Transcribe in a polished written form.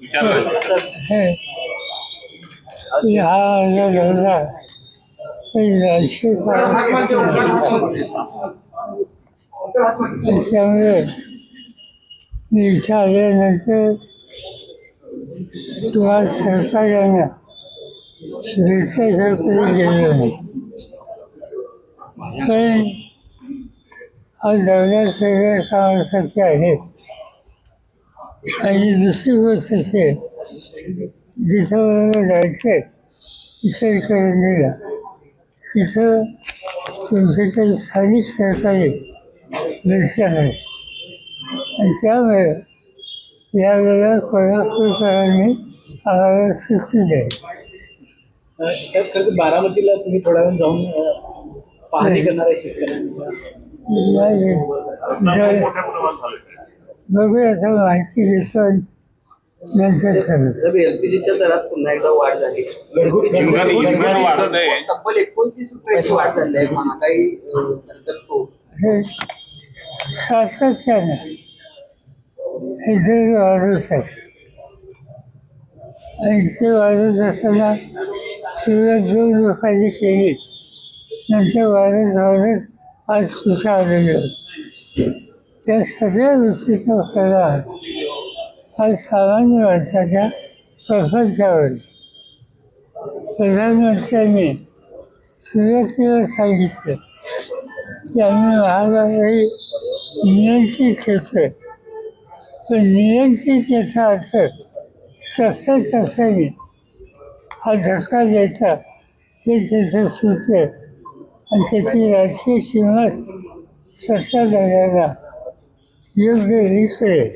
हे हा जो लढला त्याच्यामुळे मी इच्छा आल्यानंतर तुम्हाला सरकारनं रिसर्च गेलो नाही पण हा दौरा सगळ्या सामर्थ्याचे आहे. आणि दुसरी गोष्ट असे जिथं जायचं विचार करून दिला तिथं तुमचे काही स्थानिक सरकारी दर्शन आहे आणि त्यामुळे यावेळेला कोल्हापूरकरांनी आम्हाला सुचली आहे. साहेब खरं तर बारामतीला तुम्ही थोड्या वेळ जाऊन पाहणी करणार आहे शेतकऱ्यांच्या. बघूया आता माहिती घेतो नंतर सांगतो. एलपीजीच्या दरात पुन्हा एकदा वाढ झाली. तब्बल 29 रुपयाची वाढ झाली आहे. महागाई हे सातत्यानं हे दर वाढत आहे आणि ते वाढत असताना सुरुवात 2 रुपयाची केली नंतर वाढत आज कुठं आलेलं त्या सगळ्या गोष्टीचा फायदा हा सामान्य माणसाच्या प्रपंचावर. प्रधानमंत्र्यांनी सुरुवातीला सांगितलं की आम्ही महागाई नियंत्रित करतोय पण नियंत्रित याचा अर्थ सफाईने हा धक्का द्यायचा हे त्याचं सुचलं आणि त्याची राजकीय किंमत सत्ताधाऱ्यांना योग्य ही कळेल.